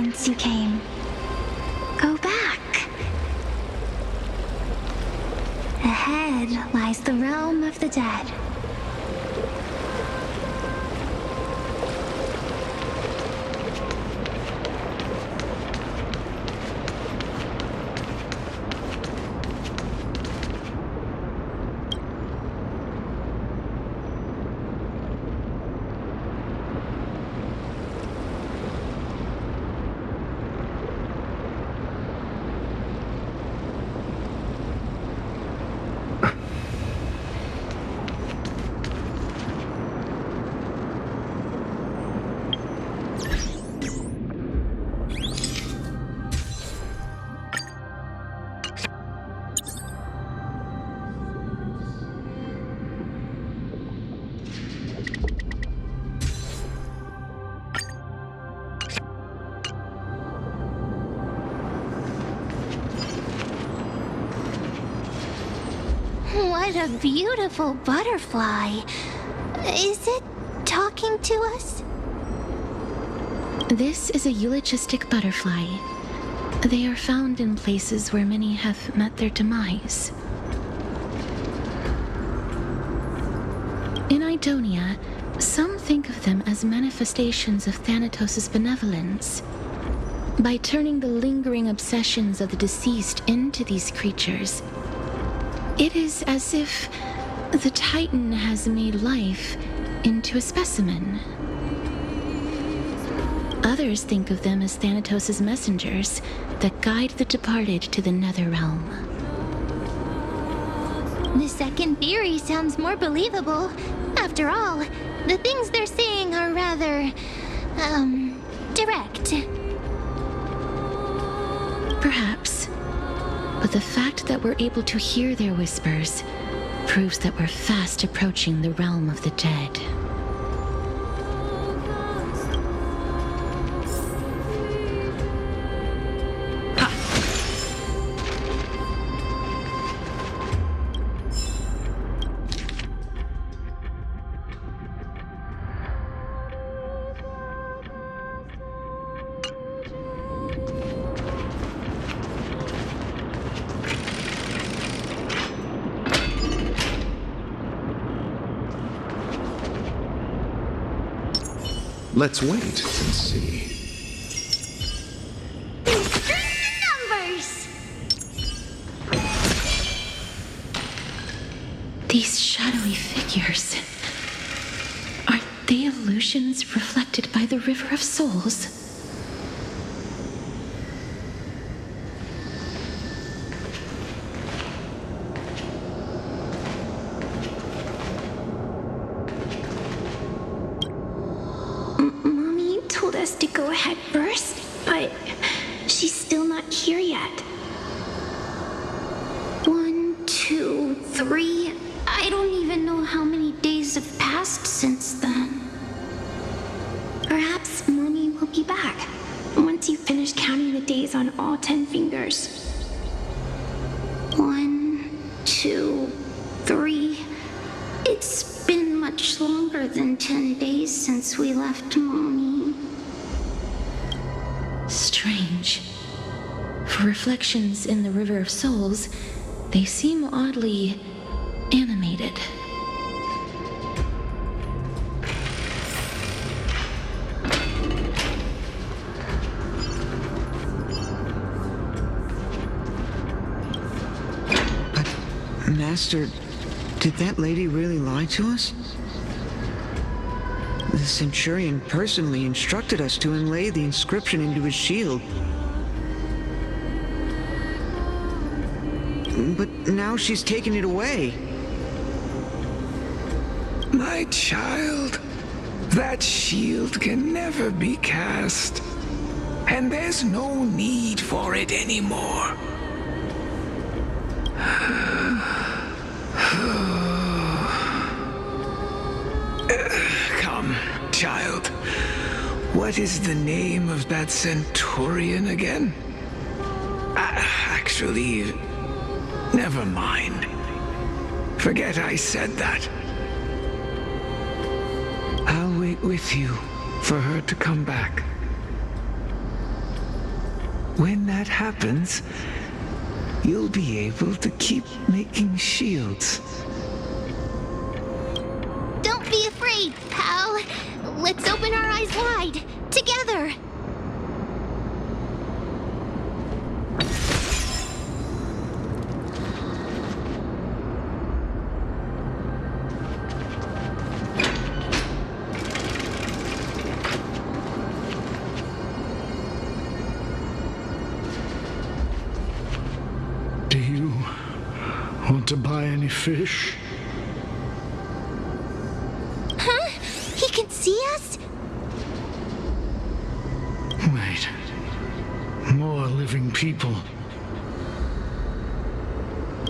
whence you came. Go back. Ahead lies the realm of the dead. What a beautiful butterfly. Is it talking to us? This is a eulogistic butterfly. They are found in places where many have met their demise. In Idonia, some think of them as manifestations of Thanatos' benevolence. By turning the lingering obsessions of the deceased into these creatures, it is as if the Titan has made life into a specimen. Others think of them as Thanatos' messengers that guide the departed to the nether realm. The second theory sounds more believable. After all, the things they're saying are rather, direct. Perhaps. But the fact that we're able to hear their whispers proves that we're fast approaching the realm of the dead. Let's wait and see. Numbers! These shadowy figures. Are they illusions reflected by the River of Souls? To go ahead first, but she's still not here yet. 1, 2, 3. I don't even know how many days have passed since then. Perhaps Mommy will be back once you finish counting the days on all 10 fingers. 1, 2, 3. It's been much longer than 10 days since we left Mommy. Strange. For reflections in the River of Souls, they seem oddly animated. But, Master, did that lady really lie to us? The Centurion personally instructed us to inlay the inscription into his shield. But now she's taken it away. My child, that shield can never be cast, and there's no need for it anymore. Come, child. What is the name of that Centurion again? Actually, never mind. Forget I said that. I'll wait with you for her to come back. When that happens, you'll be able to keep making shields. Don't be afraid, pal. Let's open our eyes wide, together. Do you want to buy any fish? Huh? He can see us? Wait. More living people.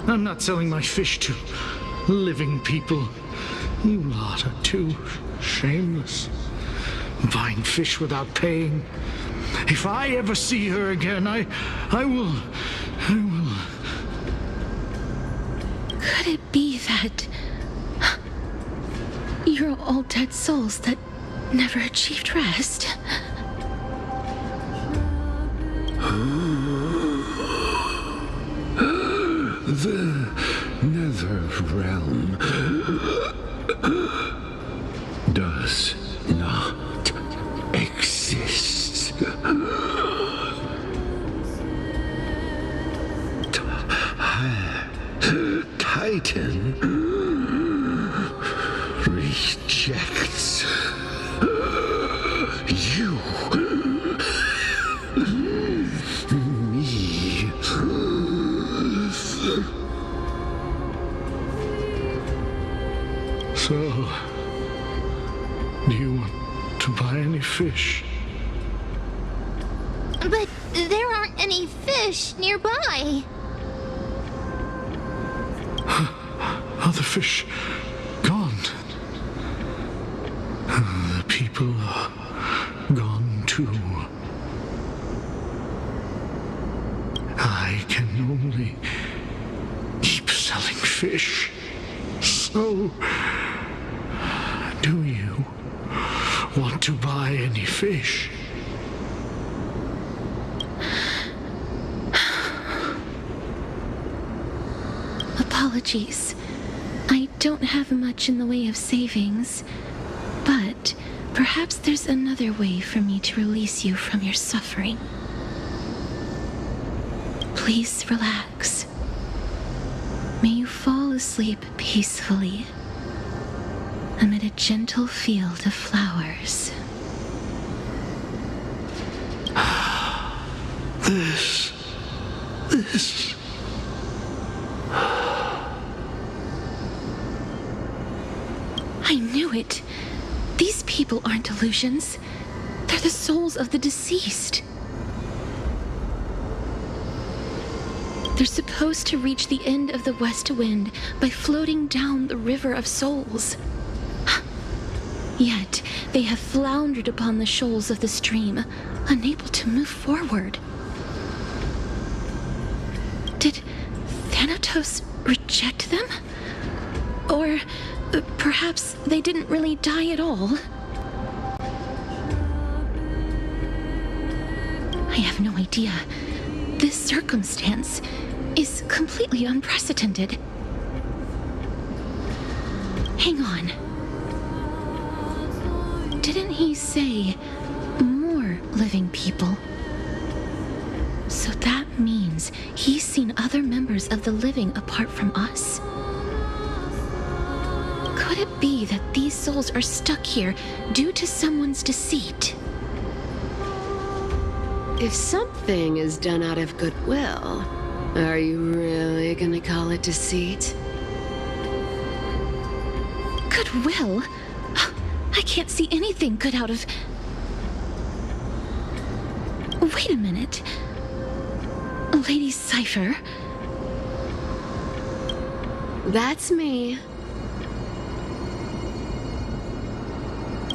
I'm not selling my fish to living people. You lot are too shameless. Buying fish without paying. If I ever see her again, I will... Could it be that you're all dead souls that never achieved rest? The nether realm does not exist. Titan rejects you. Me. So, do you want to buy any fish? But there aren't any fish nearby. Other fish gone. The people are gone too. I can only keep selling fish. So, do you want to buy any fish? Apologies. I don't have much in the way of savings, but perhaps there's another way for me to release you from your suffering. Please relax. May you fall asleep peacefully amid a gentle field of flowers. This. I knew it. These people aren't illusions. They're the souls of the deceased. They're supposed to reach the end of the west wind by floating down the river of souls. Yet, they have floundered upon the shoals of the stream, unable to move forward. Did Thanatos reject them? Or perhaps they didn't really die at all? I have no idea. This circumstance is completely unprecedented. Hang on. Didn't he say more living people? So that means he's seen other members of the living apart from us. Could it be that these souls are stuck here due to someone's deceit? If something is done out of goodwill, are you really gonna call it deceit? Goodwill? I can't see anything good out of... Wait a minute. Lady Cypher? That's me.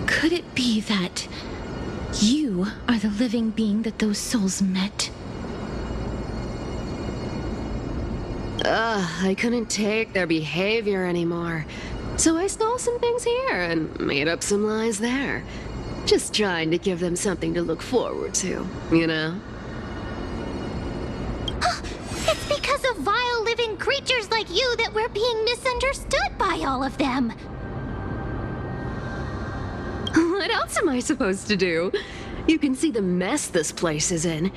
Could it be that you are the living being that those souls met? I couldn't take their behavior anymore. So I stole some things here and made up some lies there. Just trying to give them something to look forward to, you know? of vile living creatures like you that we're being misunderstood by all of them. What else am I supposed to do? You can see the mess this place is in.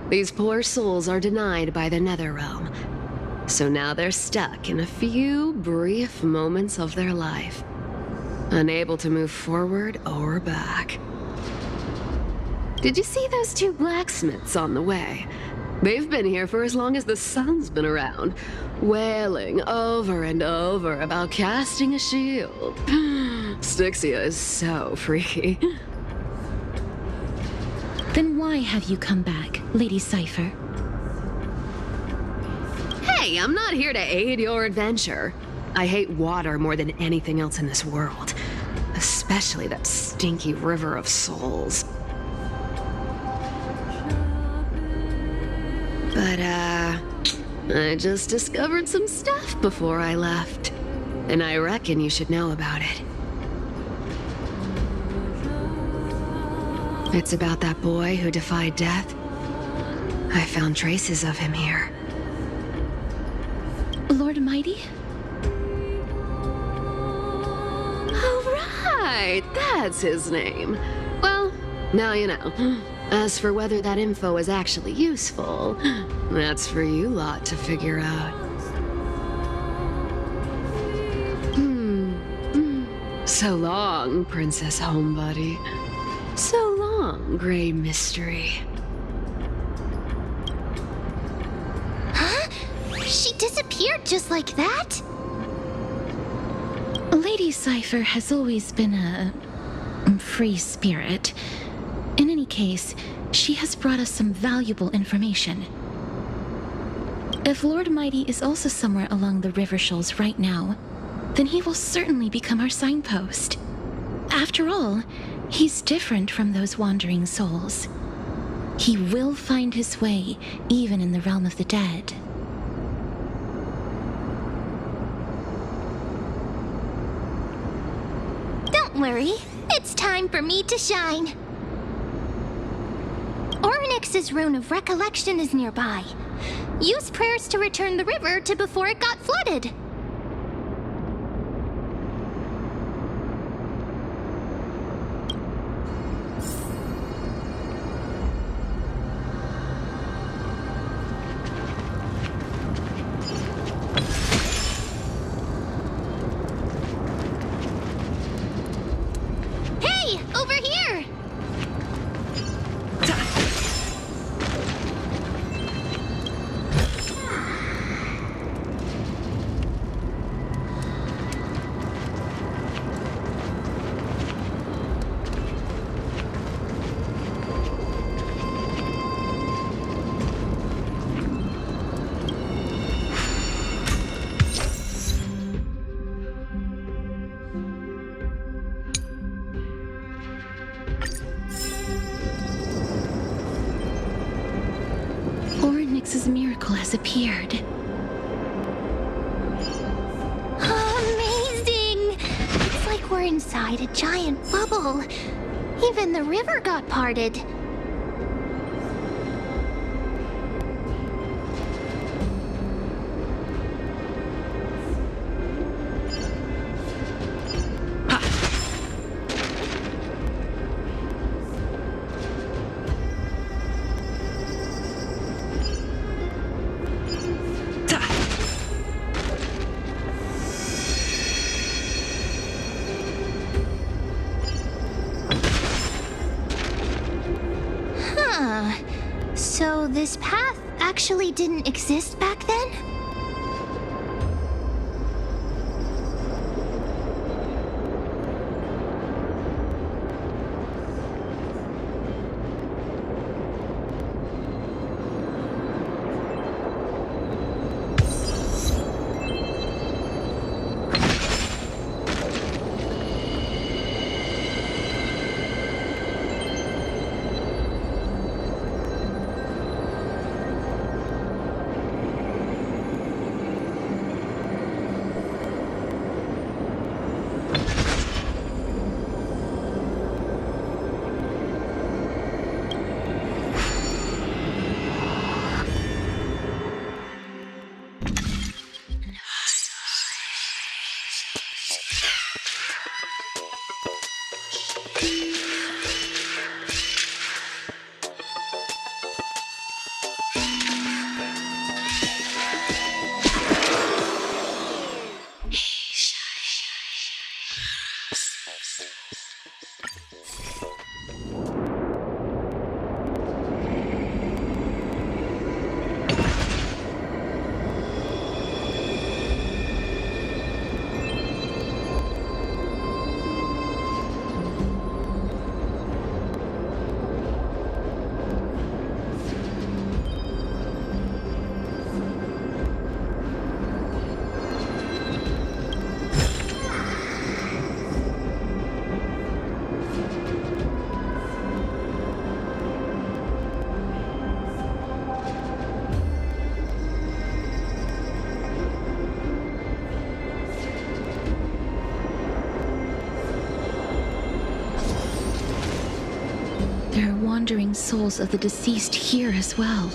These poor souls are denied by the Netherrealm. So now they're stuck in a few brief moments of their life, unable to move forward or back. Did you see those two blacksmiths on the way? They've been here for as long as the sun's been around, wailing over and over about casting a shield. Styxia is so freaky. Then why have you come back, Lady Cypher? Hey, I'm not here to aid your adventure. I hate water more than anything else in this world, especially that stinky river of souls. But, I just discovered some stuff before I left, and I reckon you should know about it. It's about that boy who defied death. I found traces of him here. Lord Mighty? Oh, right! That's his name. Well, now you know. As for whether that info is actually useful, that's for you lot to figure out. So long, Princess Homebody. So long, Grey Mystery. Huh? She disappeared just like that? Lady Cypher has always been a free spirit. In any case, she has brought us some valuable information. If Lord Mighty is also somewhere along the river shoals right now, then he will certainly become our signpost. After all, he's different from those wandering souls. He will find his way, even in the realm of the dead. Don't worry, it's time for me to shine. Ornyx's rune of recollection is nearby. Use prayers to return the river to before it got flooded. Hey, over here! Ornyx's miracle has appeared. Amazing! It's like we're inside a giant bubble. Even the river got parted. Huh. So this path actually didn't exist back then? There are wandering souls of the deceased here as well.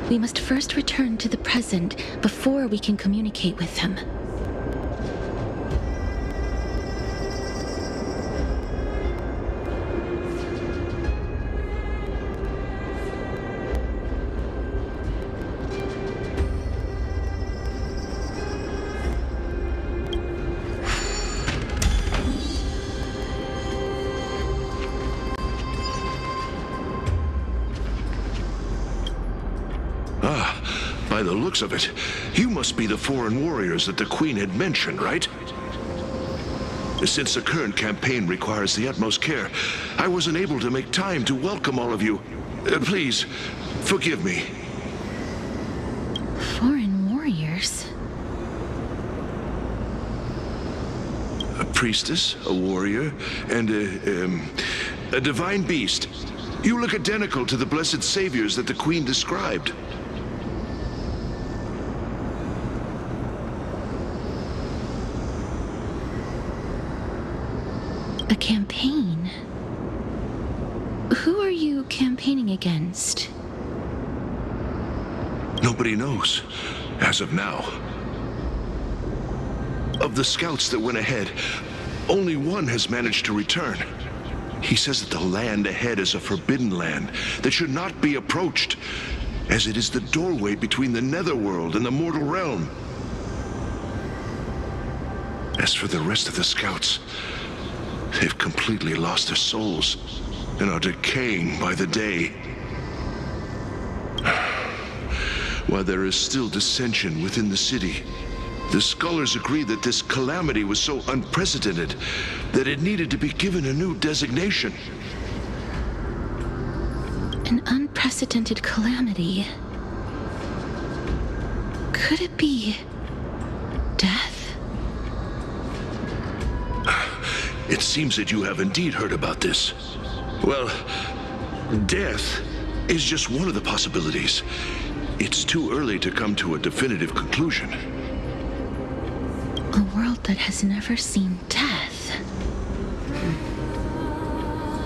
We must first return to the present before we can communicate with them. By the looks of it, you must be the foreign warriors that the Queen had mentioned, right? Since the current campaign requires the utmost care, I wasn't able to make time to welcome all of you. Please, forgive me. Foreign warriors? A priestess, a warrior, and a divine beast. You look identical to the blessed saviors that the Queen described. A campaign? Who are you campaigning against? Nobody knows, as of now. Of the scouts that went ahead, only one has managed to return. He says that the land ahead is a forbidden land that should not be approached, as it is the doorway between the netherworld and the mortal realm. As for the rest of the scouts, they've completely lost their souls and are decaying by the day. While there is still dissension within the city, the scholars agree that this calamity was so unprecedented that it needed to be given a new designation. An unprecedented calamity. Could it be death? It seems that you have indeed heard about this. Well, death is just one of the possibilities. It's too early to come to a definitive conclusion. A world that has never seen death.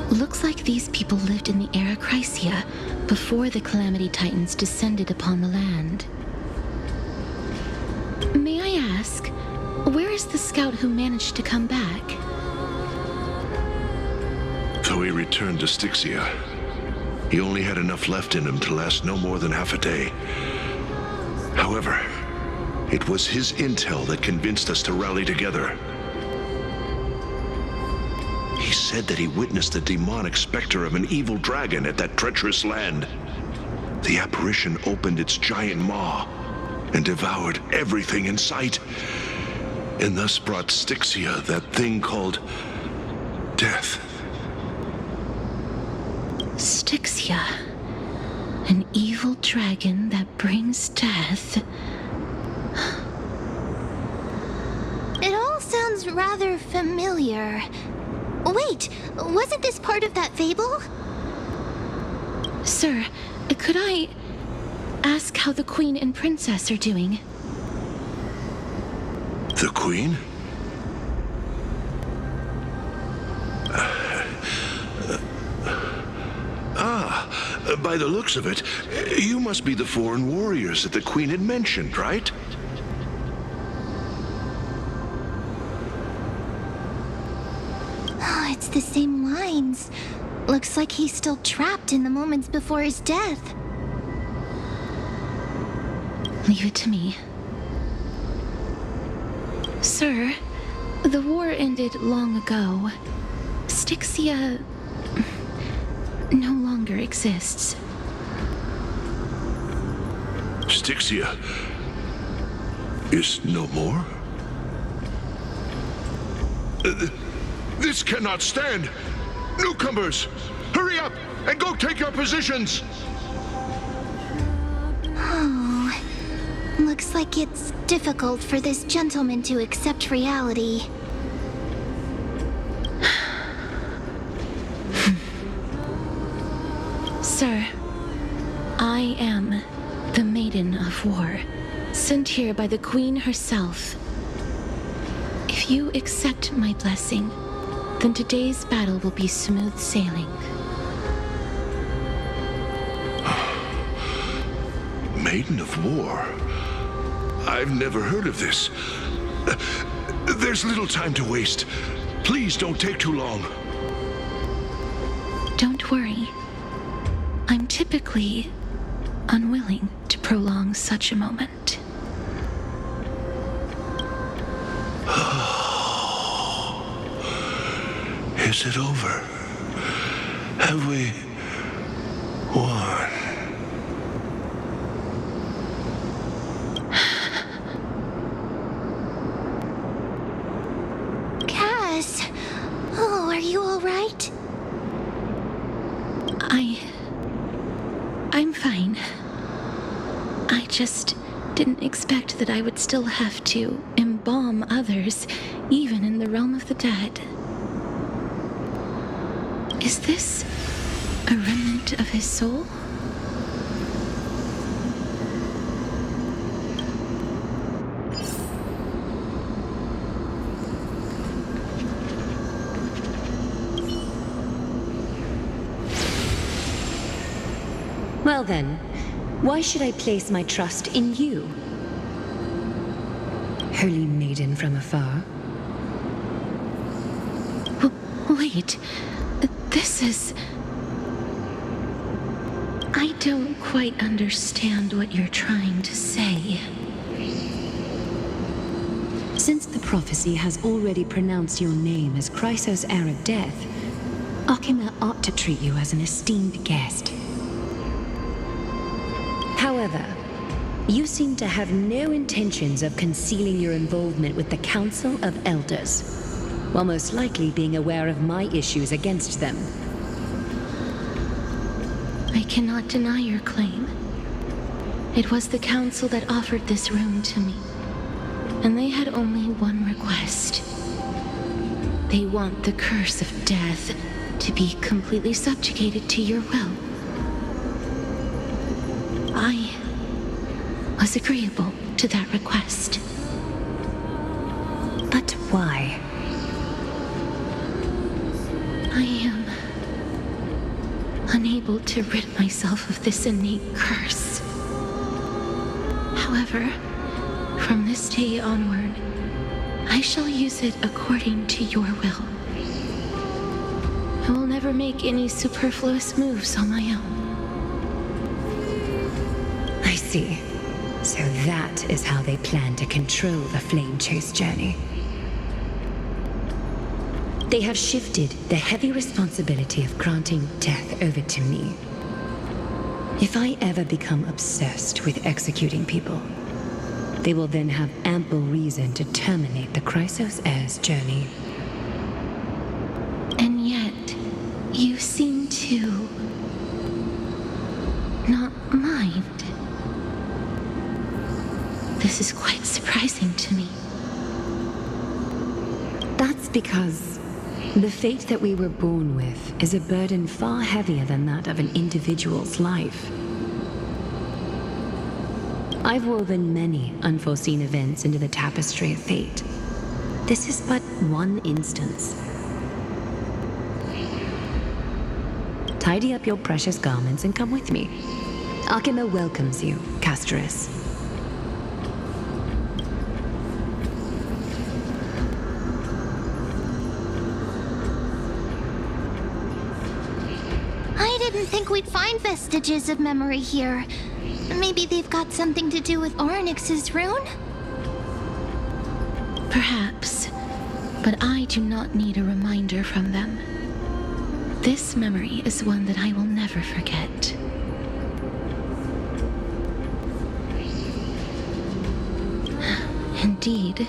Looks like these people lived in the era Chrysia before the Calamity Titans descended upon the land. May I ask, where is the scout who managed to come back? So he returned to Styxia. He only had enough left in him to last no more than half a day. However, it was his intel that convinced us to rally together. He said that he witnessed the demonic specter of an evil dragon at that treacherous land. The apparition opened its giant maw and devoured everything in sight, and thus brought Styxia that thing called death. Styxia. An evil dragon that brings death. It all sounds rather familiar. Wait, wasn't this part of that fable? Sir, could I ask how the Queen and Princess are doing? The Queen? By the looks of it, you must be the foreign warriors that the Queen had mentioned, right? it's the same lines. Looks like he's still trapped in the moments before his death. Leave it to me. Sir, the war ended long ago. Styxia no longer exists. Styxia is no more? This cannot stand! Newcomers, hurry up and go take your positions! Oh, looks like it's difficult for this gentleman to accept reality. Sir, I am the Maiden of War, sent here by the Queen herself. If you accept my blessing, then today's battle will be smooth sailing. Maiden of War? I've never heard of this. There's little time to waste. Please don't take too long. Don't worry. I'm typically unwilling to prolong such a moment. Is it over? Have we won? Cass! Oh, are you alright? I'm fine. I just didn't expect that I would still have to embalm others, even in the realm of the dead. Is this a remnant of his soul? Well then, why should I place my trust in you? Holy maiden from afar. Wait, this is... I don't quite understand what you're trying to say. Since the prophecy has already pronounced your name as Chrysos' heir of death, Akima ought to treat you as an esteemed guest. However, you seem to have no intentions of concealing your involvement with the Council of Elders, while most likely being aware of my issues against them. I cannot deny your claim. It was the Council that offered this room to me, and they had only one request. They want the curse of death to be completely subjugated to your will. I was agreeable to that request. But why? I am unable to rid myself of this innate curse. However, from this day onward, I shall use it according to your will. I will never make any superfluous moves on my own. I see. So that is how they plan to control the Flame Chase journey. They have shifted the heavy responsibility of granting death over to me. If I ever become obsessed with executing people, they will then have ample reason to terminate the Chrysos heir's journey. And yet, you seem to not mind. This is quite surprising to me. That's because the fate that we were born with is a burden far heavier than that of an individual's life. I've woven many unforeseen events into the tapestry of fate. This is but one instance. Tidy up your precious garments and come with me. Akima welcomes you, Castoris. didn't think we'd find vestiges of memory here. Maybe they've got something to do with Orynyx's rune? Perhaps, but I do not need a reminder from them. This memory is one that I will never forget. Indeed.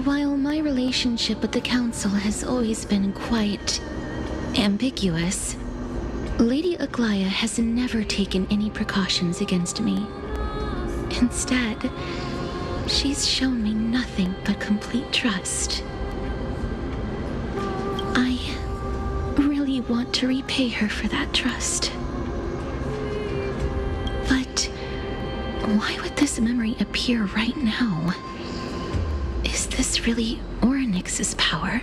While my relationship with the Council has always been quite ambiguous, Lady Aglaya has never taken any precautions against me. Instead, she's shown me nothing but complete trust. I really want to repay her for that trust. But why would this memory appear right now? Is this really Orynyx's power?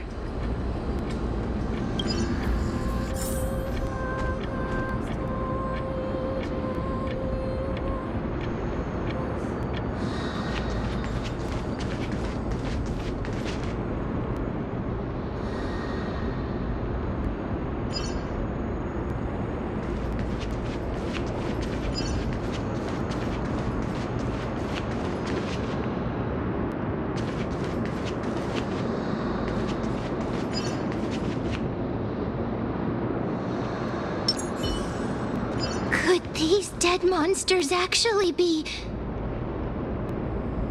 These dead monsters actually be...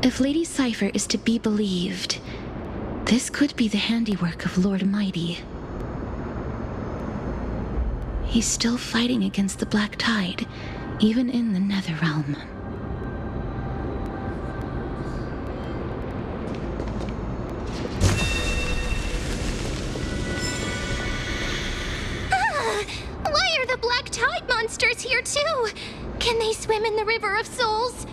If Lady Cypher is to be believed, this could be the handiwork of Lord Mighty. He's still fighting against the Black Tide, even in the Netherrealm. Why are the Black Tide monsters here too? Can they swim in the River of Souls?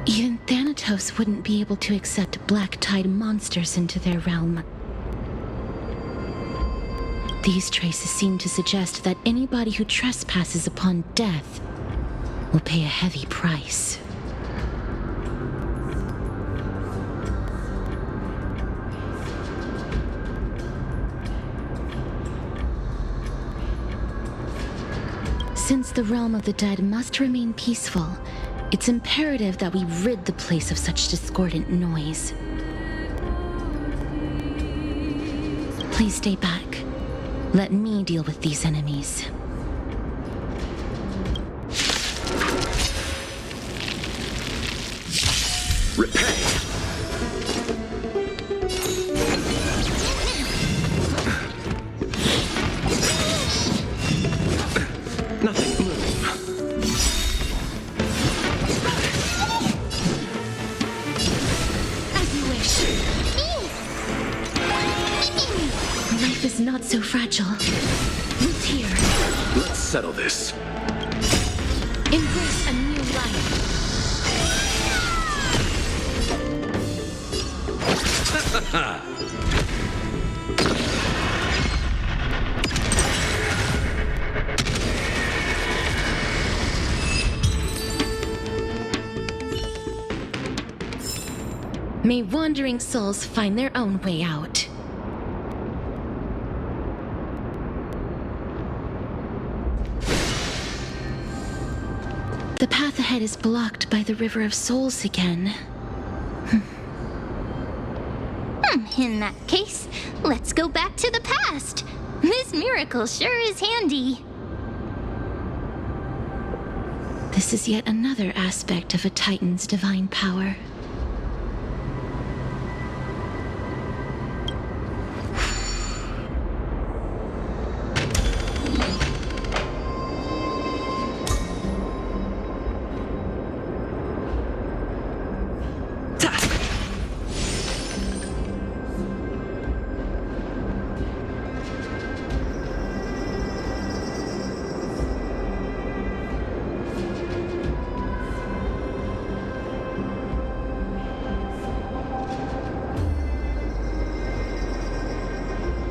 Even Thanatos wouldn't be able to accept Black Tide monsters into their realm. These traces seem to suggest that anybody who trespasses upon death will pay a heavy price. Since the realm of the dead must remain peaceful, it's imperative that we rid the place of such discordant noise. Please stay back. Let me deal with these enemies. Repay! Nothing. Move. As you wish. Life is not so fragile. Root here. Let's settle this. Embrace a new life. May wandering souls find their own way out. The path ahead is blocked by the River of Souls again. In that case, let's go back to the past. This miracle sure is handy. This is yet another aspect of a Titan's divine power.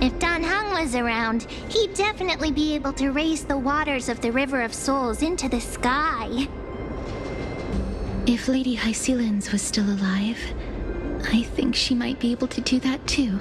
If Dan Heng was around, he'd definitely be able to raise the waters of the River of Souls into the sky. If Lady Hycelens was still alive, I think she might be able to do that too.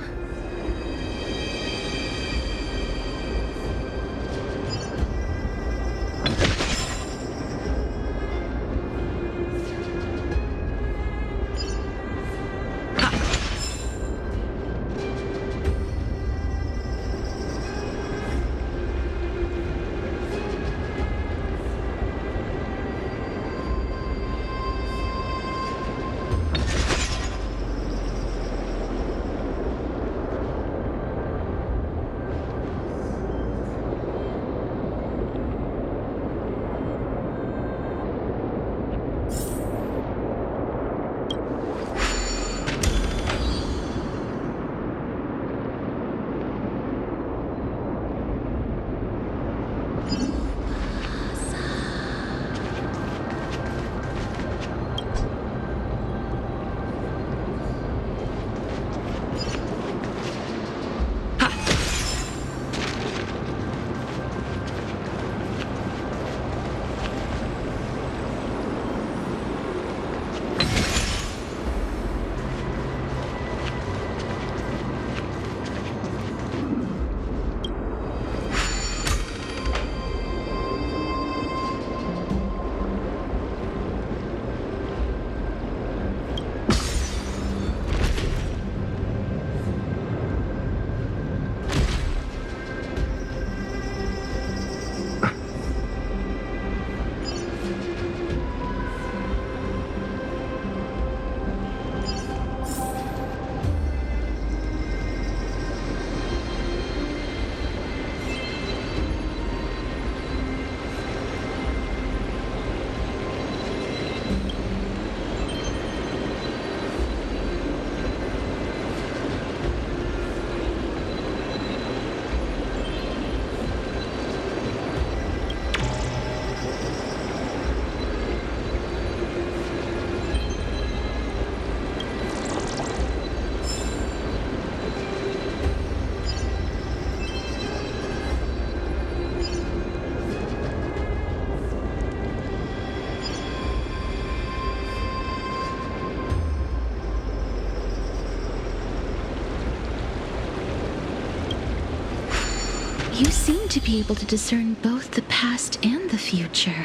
You seem to be able to discern both the past and the future.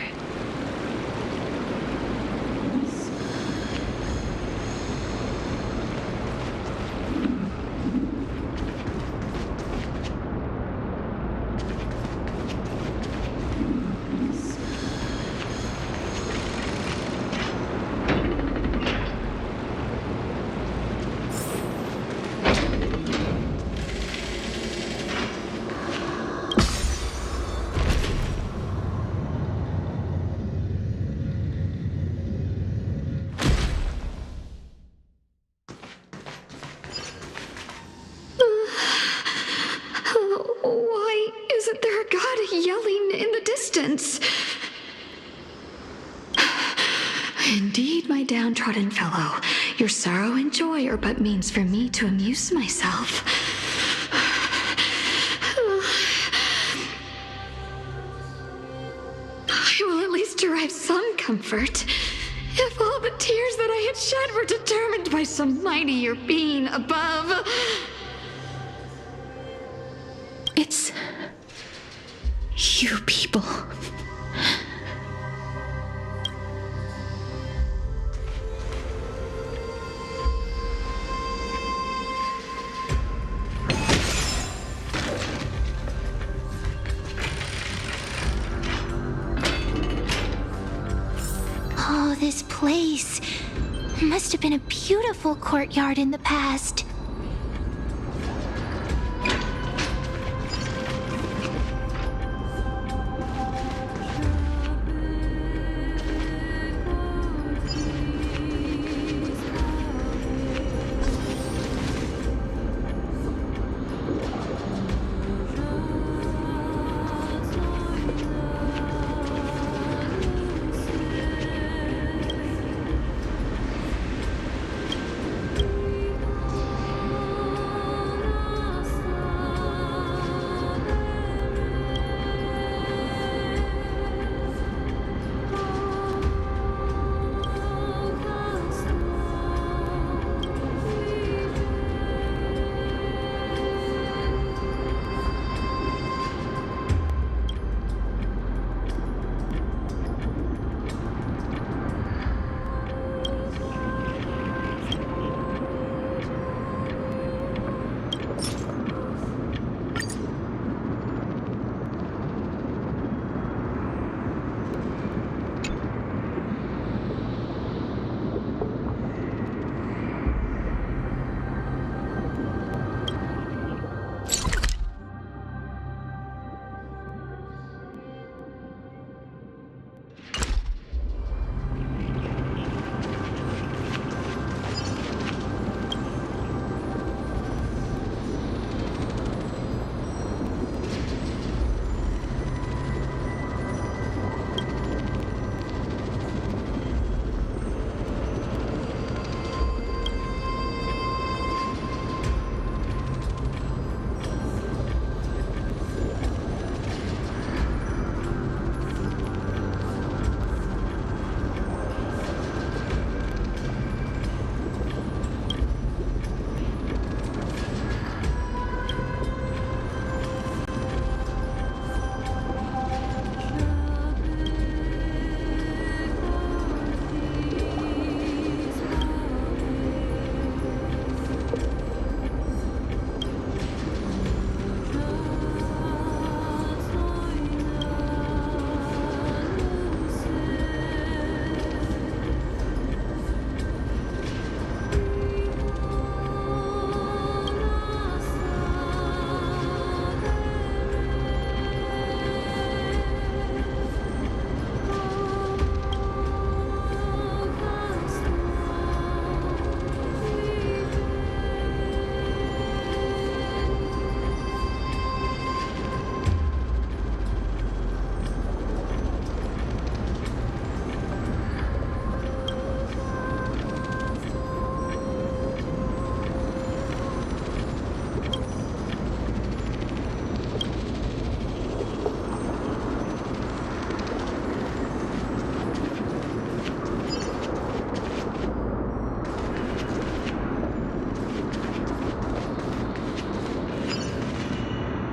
Why isn't there a god yelling in the distance? Indeed, my downtrodden fellow, your sorrow and joy are but means for me to amuse myself. I will at least derive some comfort. If all the tears that I had shed were determined by some mightier being above. It's you people. Oh, this place must have been a beautiful courtyard in the past.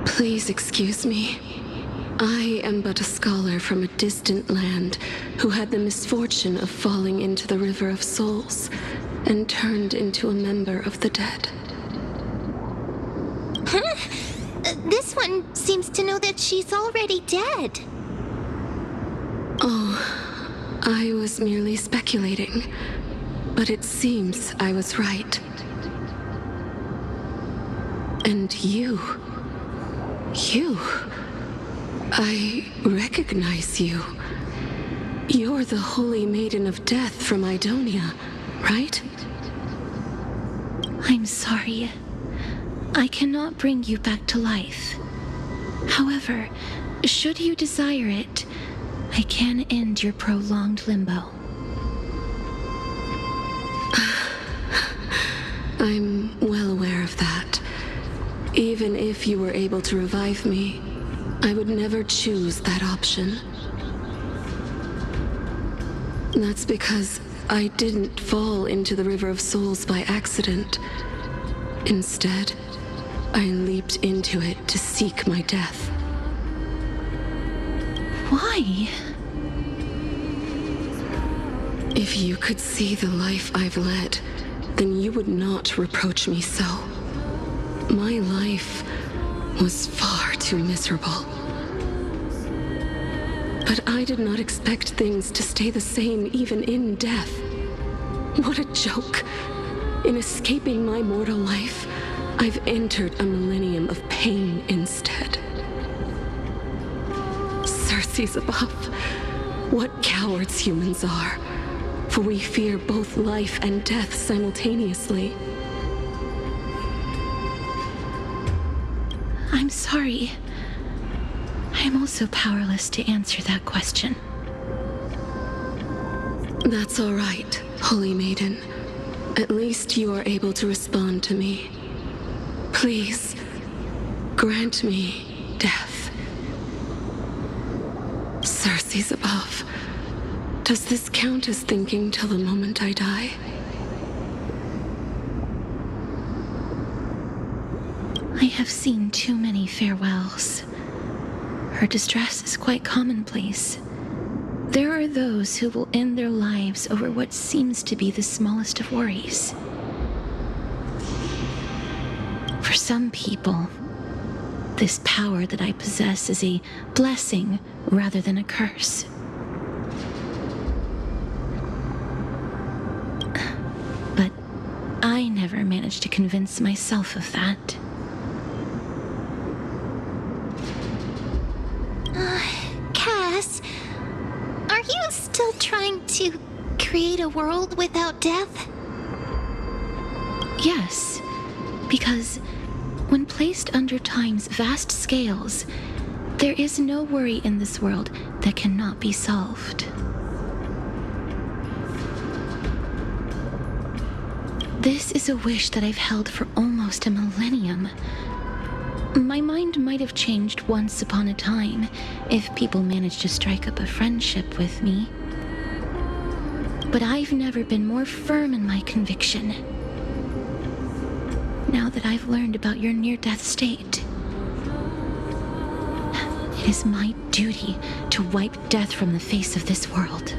Please excuse me. I am but a scholar from a distant land who had the misfortune of falling into the River of Souls and turned into a member of the dead. Huh? This one seems to know that she's already dead. Oh, I was merely speculating, but it seems I was right. And you... I recognize you. You're the Holy Maiden of Death from Idonia, right? I'm sorry. I cannot bring you back to life. However, should you desire it, I can end your prolonged limbo. I'm well aware of that. Even if you were able to revive me, I would never choose that option. That's because I didn't fall into the River of Souls by accident. Instead, I leaped into it to seek my death. Why? If you could see the life I've led, then you would not reproach me so. My life was far too miserable. But I did not expect things to stay the same even in death. What a joke. In escaping my mortal life, I've entered a millennium of pain instead. Circe's above. What cowards humans are. For we fear both life and death simultaneously. I'm sorry. I'm also powerless to answer that question. That's all right, Holy Maiden. At least you are able to respond to me. Please, grant me death. Circe's above. Does this count as thinking till the moment I die? I have seen too many farewells. Her distress is quite commonplace. There are those who will end their lives over what seems to be the smallest of worries. For some people, this power that I possess is a blessing rather than a curse. But I never managed to convince myself of that. Cass, are you still trying to create a world without death? Yes, because when placed under time's vast scales, there is no worry in this world that cannot be solved. This is a wish that I've held for almost a millennium. My mind might have changed once upon a time if people managed to strike up a friendship with me. But I've never been more firm in my conviction. Now that I've learned about your near-death state, it is my duty to wipe death from the face of this world.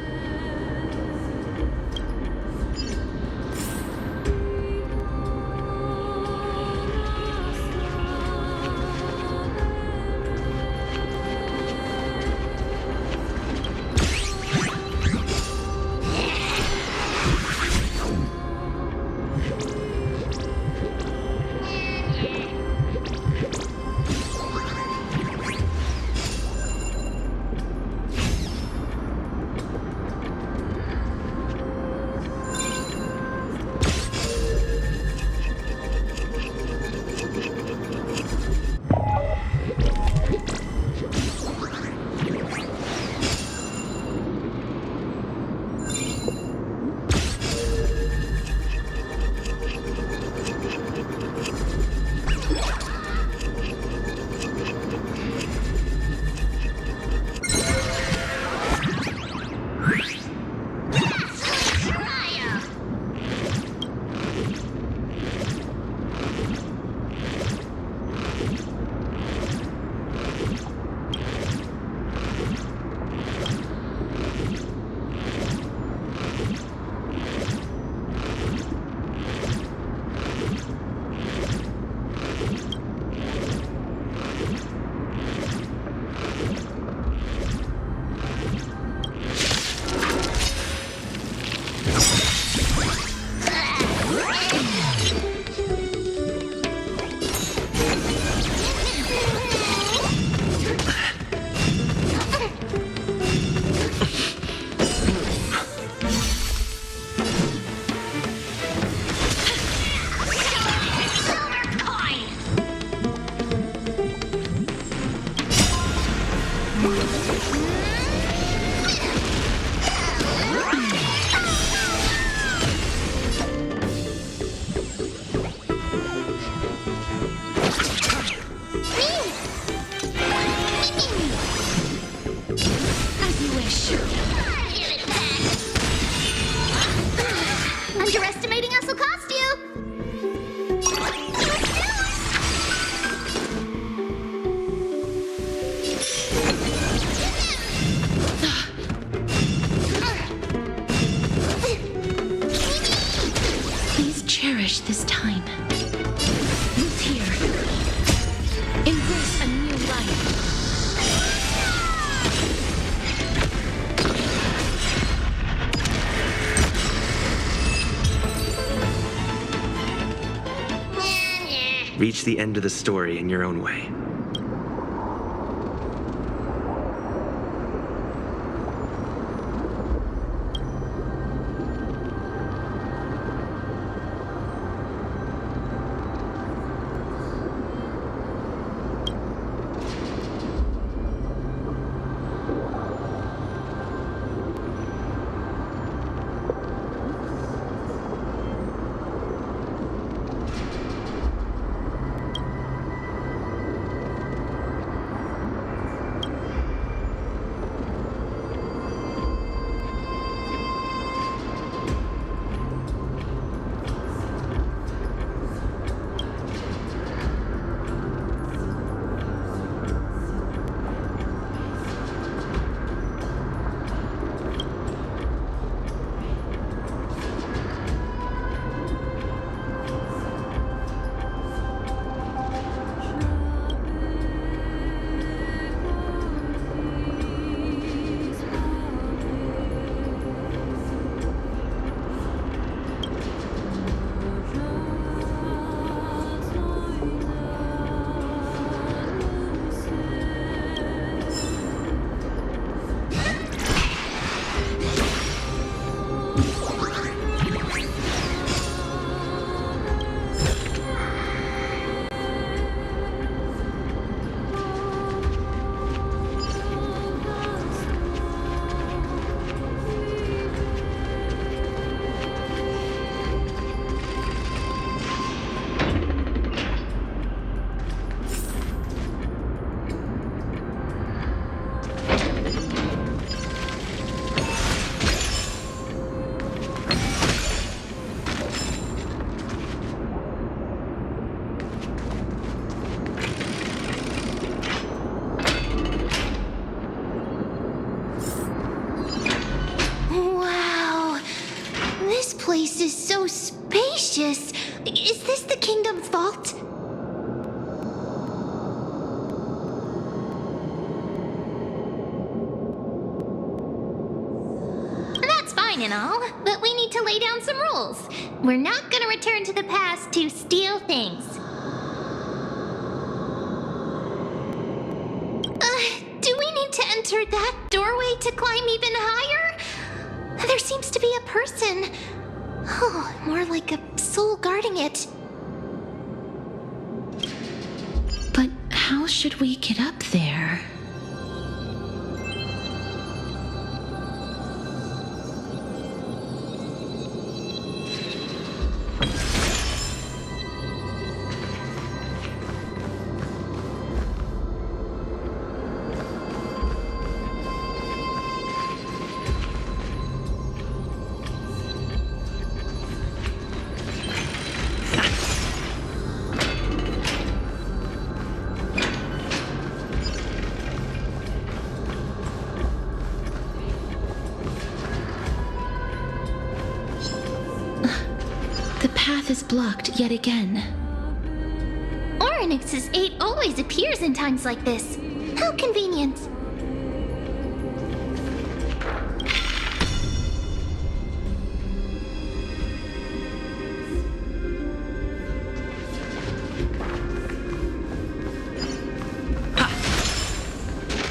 As you wish. Underestimating us will cost you. Please cherish this time. Live here. Embrace a new life. Reach the end of the story in your own way. place is so spacious. Is this the kingdom's vault? That's fine and all, but we need to lay down some rules. We're not gonna return to the past to steal things. Do we need to enter that doorway to climb even higher? There seems to be a person. Oh, more like a soul guarding it. But how should we get up there? The path is blocked yet again. Oryx's 8 always appears in times like this. How convenient.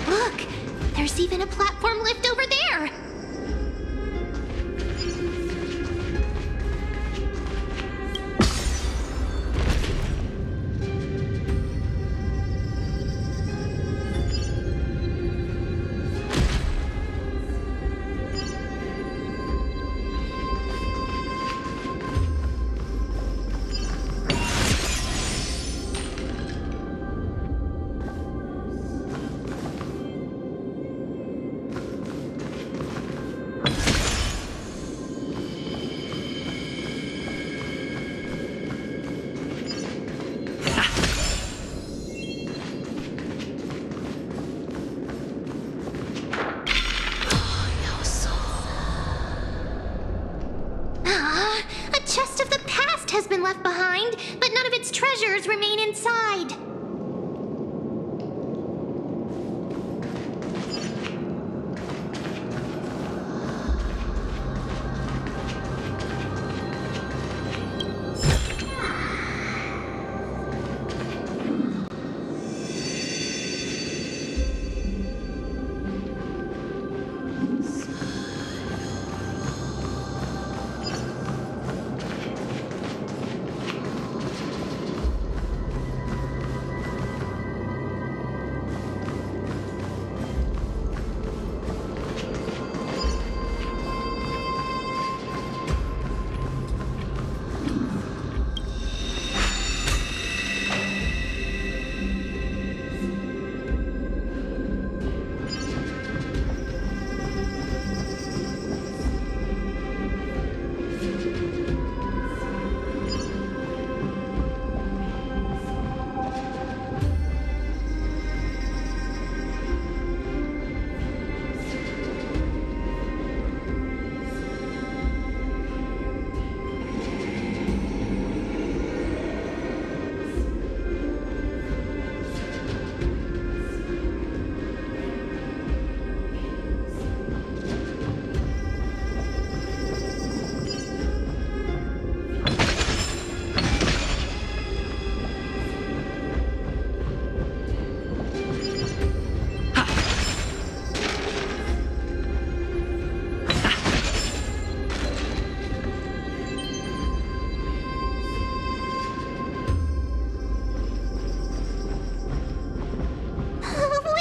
Look, there's even a platform lift over there. treasures remain inside.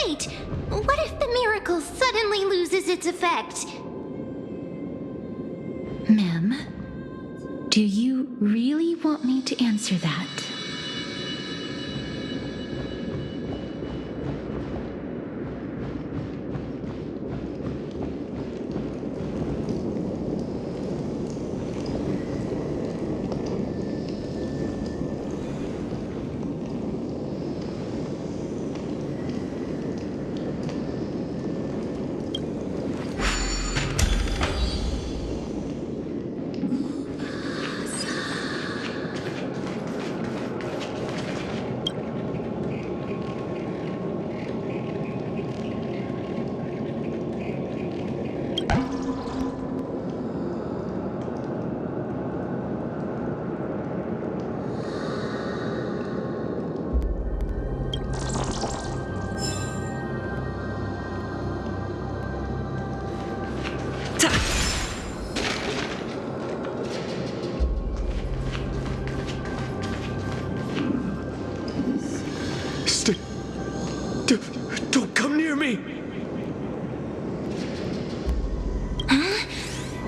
Wait, what if the miracle suddenly loses its effect? Ma'am, do you really want me to answer that? Don't come near me!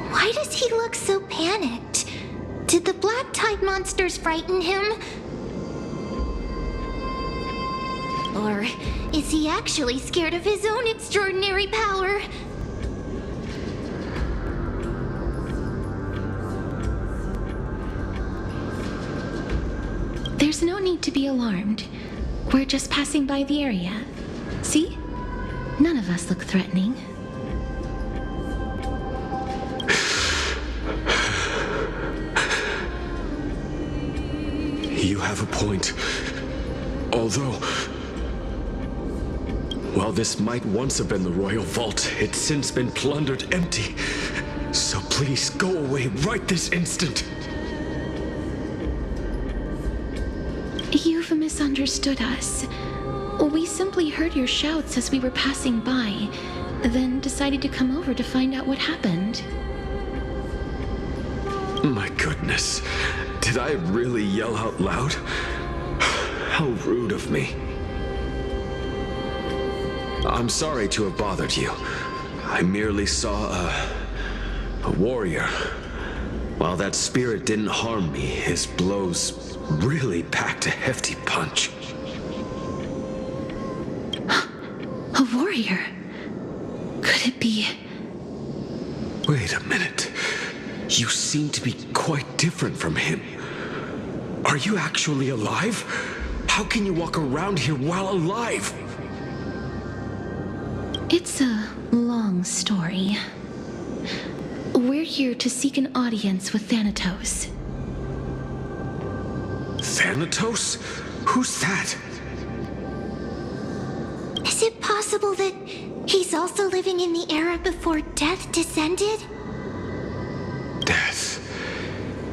Why does he look so panicked? Did the black tide monsters frighten him? Or is he actually scared of his own extraordinary power? There's no need to be alarmed. We're just passing by the area. See? None of us look threatening. You have a point. Although, while this might once have been the royal vault, it's since been plundered empty. So please go away right this instant. You've misunderstood us. We simply heard your shouts as we were passing by, then decided to come over to find out what happened. My goodness. Did I really yell out loud? How rude of me. I'm sorry to have bothered you. I merely saw a warrior. While that spirit didn't harm me, his blows really packed a hefty punch. A warrior? Could it be? Wait a minute. You seem to be quite different from him. Are you actually alive? How can you walk around here while alive? It's a long story. We're here to seek an audience with Thanatos. Thanatos? Who's that? Is it possible that he's also living in the era before death descended? Death.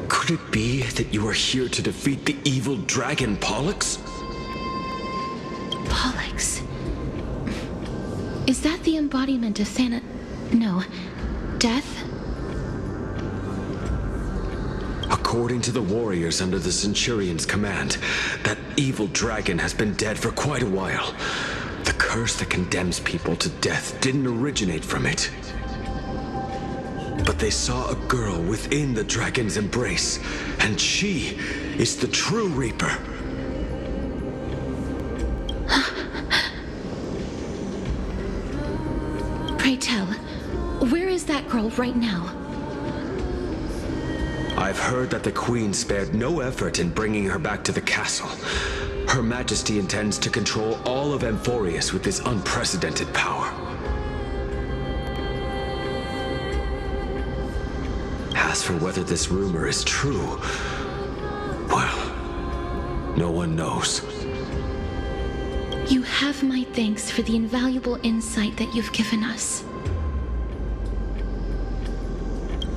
Could it be that you are here to defeat the evil dragon Pollux? Pollux. Is that the embodiment of No. Death? According to the warriors under the Centurion's command, that evil dragon has been dead for quite a while. The curse that condemns people to death didn't originate from it. But they saw a girl within the dragon's embrace, and she is the true Reaper. Pray tell, where is that girl right now? I've heard that the Queen spared no effort in bringing her back to the castle. Her Majesty intends to control all of Amphorius with this unprecedented power. As for whether this rumor is true, well, no one knows. You have my thanks for the invaluable insight that you've given us.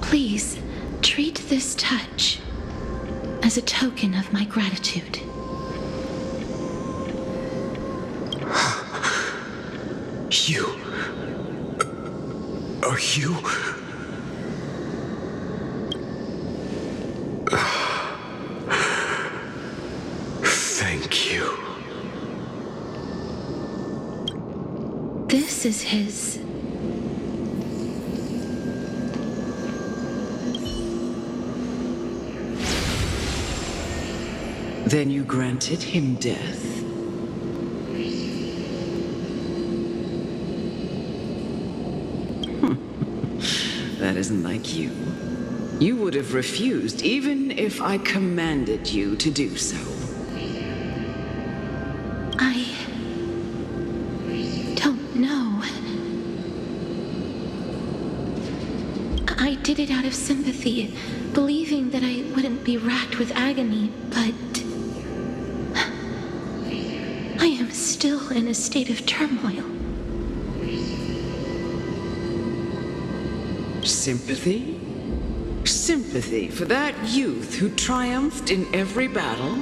Please, treat this touch as a token of my gratitude. You... Are you... Thank you. This is his... Then you granted him death? That isn't like you. You would have refused even if I commanded you to do so. I don't know. I did it out of sympathy, believing that I wouldn't be racked with agony, but I am still in a state of turmoil. Sympathy? Sympathy for that youth who triumphed in every battle?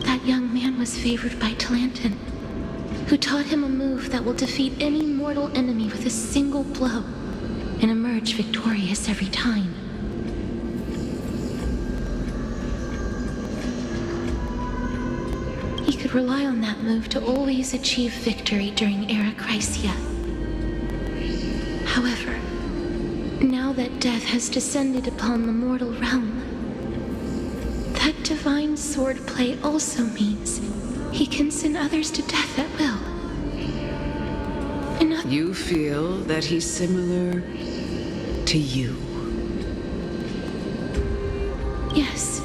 That young man was favored by Talantin, who taught him a move that will defeat any mortal enemy with a single blow and emerge victorious every time. He could rely on that move to always achieve victory during Era Chrysia. However, now that death has descended upon the mortal realm, that divine swordplay also means he can send others to death at will. You feel that he's similar to you? Yes.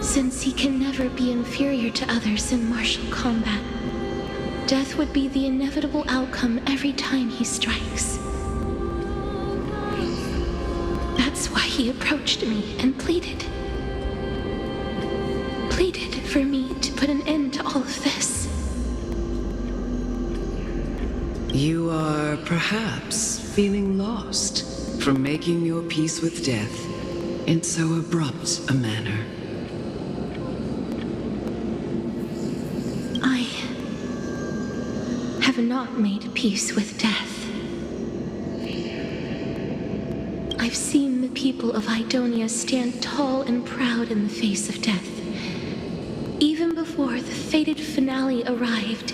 Since he can never be inferior to others in martial combat, death would be the inevitable outcome every time he strikes. That's why he approached me and pleaded for me to put an end to all of this. You are perhaps feeling lost from making your peace with death in so abrupt a manner. I have not made peace with death. I've seen the people of Idonia stand tall and proud in the face of death. Even before the fated finale arrived,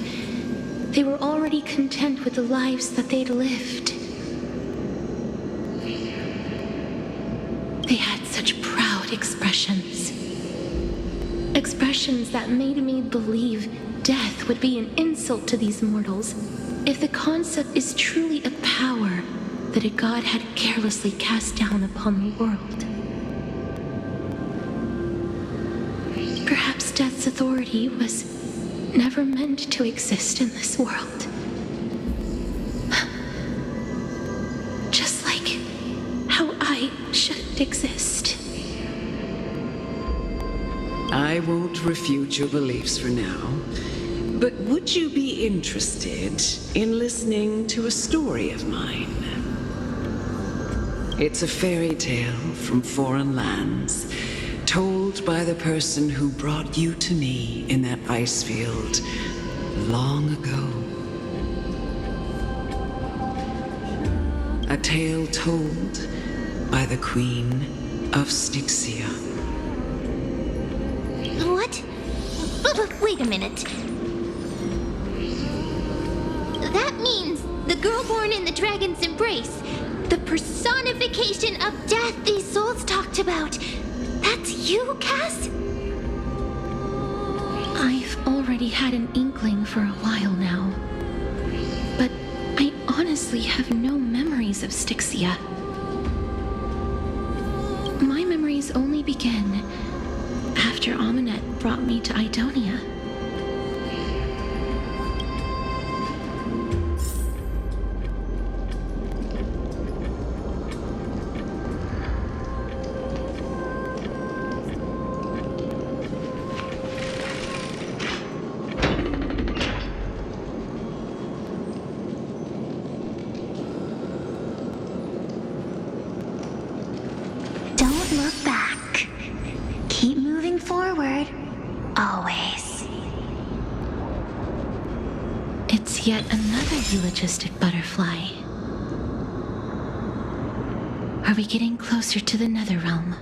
they were already content with the lives that they'd lived. They had such proud expressions. Expressions that made me believe death would be an insult to these mortals if the concept is truly a power that a god had carelessly cast down upon the world. Perhaps death's authority was never meant to exist in this world. Just like how I shouldn't exist. I won't refute your beliefs for now, but would you be interested in listening to a story of mine? It's a fairy tale from foreign lands, told by the person who brought you to me in that ice field long ago. A tale told by the Queen of Styxia. What? Wait a minute. That means the girl born in the dragon's embrace, the personification of death these souls talked about. That's you, Cass? I've already had an inkling for a while now. But I honestly have no memories of Styxia. My memories only begin after Amunet brought me to Idonia. Don't look back. Keep moving forward. Always. It's yet another eulogistic butterfly. Are we getting closer to the Netherrealm?